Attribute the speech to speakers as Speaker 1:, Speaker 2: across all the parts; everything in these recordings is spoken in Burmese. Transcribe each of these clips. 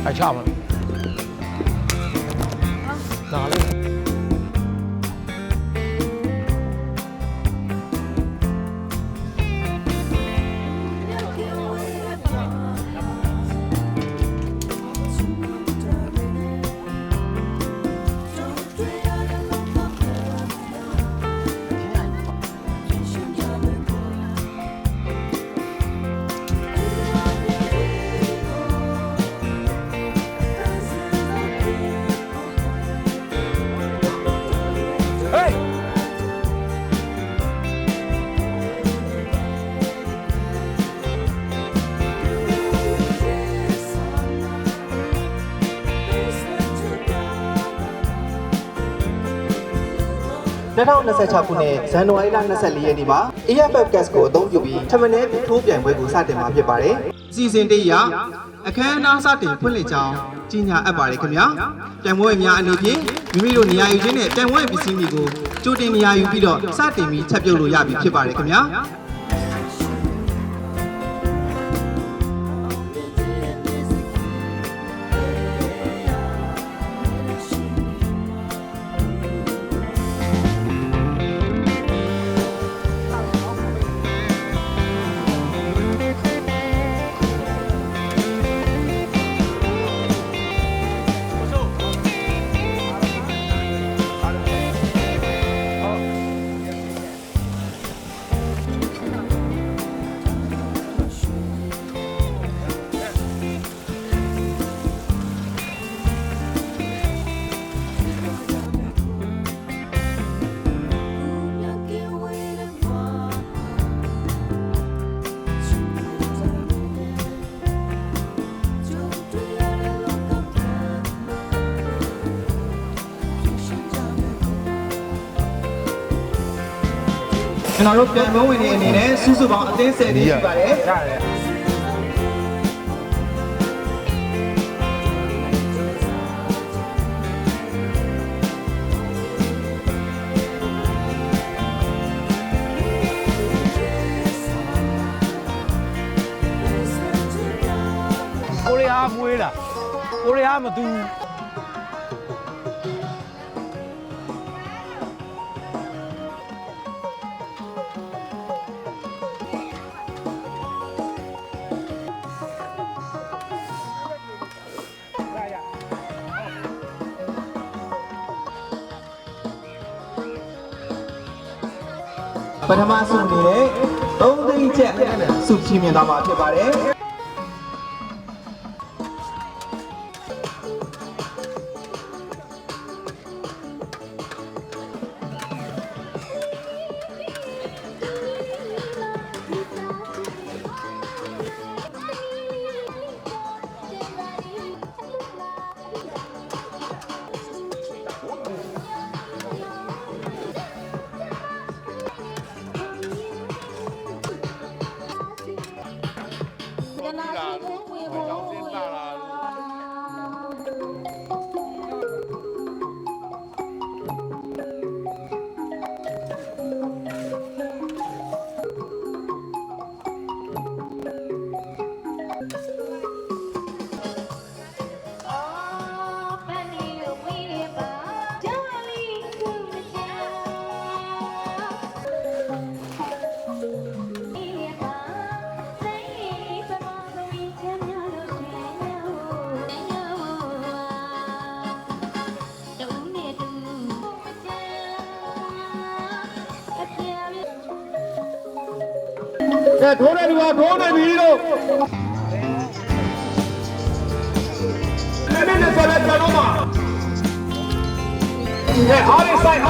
Speaker 1: 还差吗？哪来？2026
Speaker 2: ခုနှစ်ဇန်နဝါရီလ24ရက်နေ့မှာ AFF Gas ကိုအသုံးပြုပြီးထမင်းနဲ့ထိုးပြိုင်ပွဲကိုစတင်မှာဖြစ်ပါတယ်။စီစဉ်တရအခမ်းအနားစတင်ဖွင့်လှစ်ကြောင်းကြီးညာအပ်ပါတယ်ခင်ဗျာ။ပြိုင်ပွဲများအနေဖြင့်မိမိတို့နေရာယူခြင်းနဲ့ပြိုင်ပွဲပစ္စည်းတွေကိုကြိုတင်နေရာယူပြီးတော့စတင်ပြီးချက်ပြုတ်လို့ရပြီဖြစ်ပါတယ်ခင်ဗျာ။ကျွန်တော်တို့ပြန်ပွဲဝင်နေအနေနဲ့စုစုပေါင်းအသင်း10နေရှိပါတယ်။
Speaker 1: ကိုရီးယားမွေးတာကိုရီးယားမသူ
Speaker 2: ပထမဆုံးအနေနဲ့3သိန်းကျပ်စုချီးမြှင့်သွားမှာဖြစ်ပါတယ်။ထိုးနေပြီထိုးနေပြီလို့နည်းနည်းဆက်လက်ကြတော့မှာအားရဆိုင်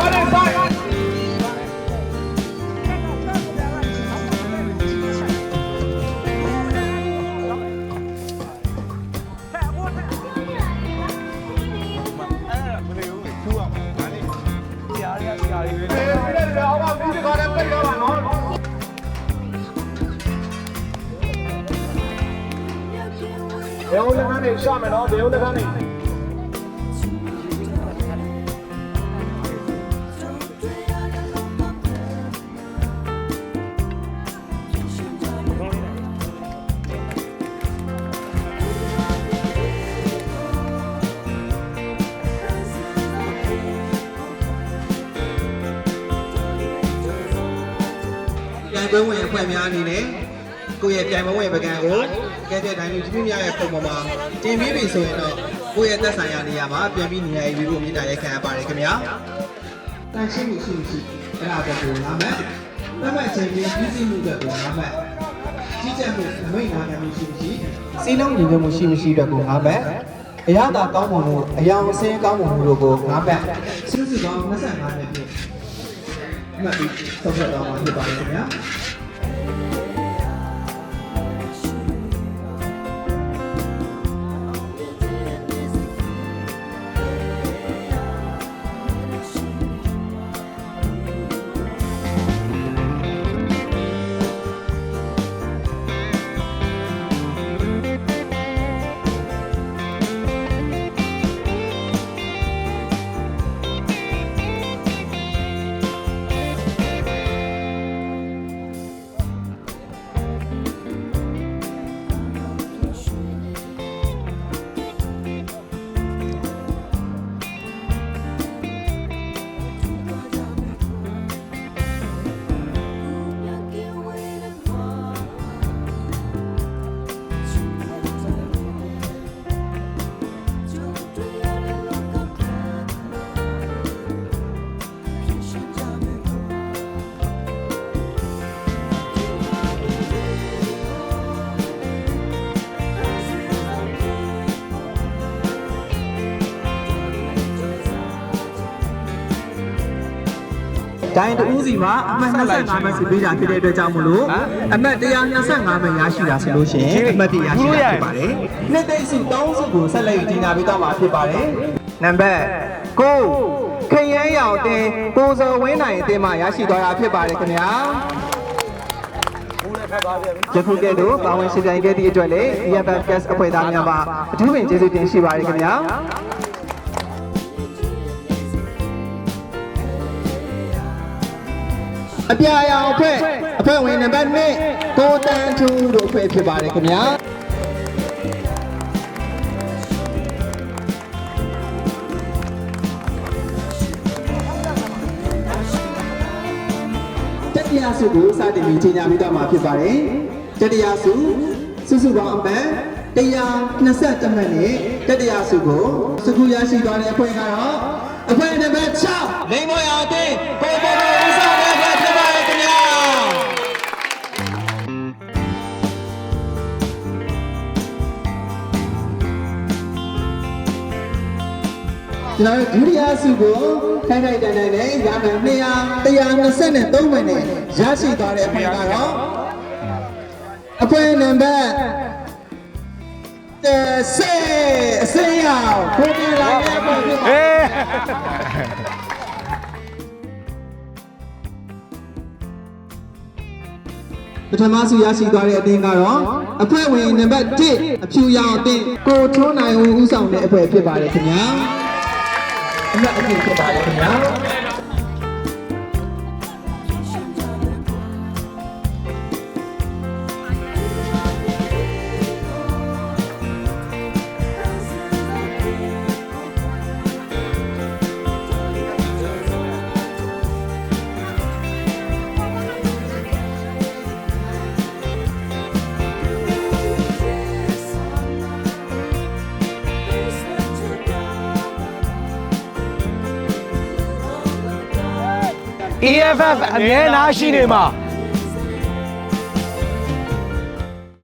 Speaker 3: ဘယ်ဦးလက်ခန်းနေရှမယ်နော်ဘယ်ဦးလက်ခန်းနေ
Speaker 2: ပြန်ပွဲဝင်အဖွဲ့များအနေနဲ့ကိုယ့်ရဲ့ပြန်ပွဲဝင်ပကံကိုကဲတဲ့တိုင်းလူကြီးများရဲ့ပုံပေါ်မှာတင်ပြီးပြီဆိုရင်တော့ကိုယ့်ရဲ့သက်ဆိုင်ရာနေရာမှာပြန်ပြီးနေရာယူဖို့မြင်တာရိုက်ခံရပါတယ်ခင်ဗျာတန်ရှင်းမှုရှိမရှိအဲ့ဒါပဲကိုနားမဲ့တတ်မှတ်ချိန်ပြီးပြည်စည်းမှုအတွက်ကိုနားမဲ့ကြီးကြပ်မှုအမိန့်နာခံမှုရှိမရှိစီးလုံးညီညွတ်မှုရှိမရှိအတွက်ကိုနားမဲ့အရာသာကောင်းမှုလို့အရာအစင်းကောင်းမှုလို့ကိုနားမဲ့စုစုပေါင်း25နှစ်ပြည့်အမှတ်ပြီးဆုံးဖြတ်တော်မှာဖြစ်ပါတယ်ခင်ဗျာတိုင်းတူးစီမှာအမှတ်25မှတ်စီပေးတာဖြစ်တဲ့အတွက်ကြောင့်မလို့အမှတ်125မှတ်ရရှိတာဆိုလို့ရှိရင်အမှတ်1ရရှိတာဖြစ်ပါတယ်။နှစ်သိန်းစု3စုကိုဆက်လက်ယူတင်ပြပေးတော့မှာဖြစ်ပါတယ်။နံပါတ်9ခရဲရောင်တင်ကိုစောဝင်းနိုင်အတင်းမှာရရှိသွားတာဖြစ်ပါတယ်ခင်ဗျာ။ယခုကဲ့သို့ပါဝင်ရှင်ပြိုင်ခဲ့သည့်အတွက်လည်း EFFS အဖွဲ့သားများပါအထူးပင်ကျေးဇူးတင်ရှိပါတယ်ခင်ဗျာ။အပြာရောင်အဖွဲ့ဝင်နံပါတ်1ကိုတန်းထူးတို့အဖွဲ့ဖြစ်ပါတယ်ခင်ဗျာတတိယစုကိုစတင်ပြီးချိန်ညာပြီးတော့မှာဖြစ်ပါတယ်တတိယစုစုပေါင်းအမှတ်120မှတ်နဲ့တတိယစုကိုစကူရရှိသွားတဲ့အဖွဲ့ကတော့အဖွဲ့နံပါတ်6လိမ္မော်ရောင်တင်ကိုပေါ်ပေါ်ဦးဆောင်တဲ့အဖွဲ့ဖြစ်ပါတယ်ခင်ဗျာကျွန်တော်ဒုတိယစုကိုခိုင်ခိုင်တန်တန်နဲ့ရာခိုင်123မှတ်နဲ့ရရှိသွားတဲ့အဖွဲ့ကတော့အဖွဲ့နံပါတ်10အစိမ်းရောင်ကိုပြလာတဲ့အဖွဲ့ဖြစ်ပါတယ်ပထမစုရရှိသွားတဲ့အသင်းကတော့အဖွဲ့ဝင်နံပါတ်1အဖြူရောင်အသင်းကိုထွန်းနိုင်ဦးဦးဆောင်တဲ့အဖွဲ့ဖြစ်ပါတယ်ခင်ဗျာအမှတ်အဖြစ်ဖြစ်ပါတယ်ခင်ဗျာ
Speaker 1: EFF အမြဲတမ်းရှိနေမှာ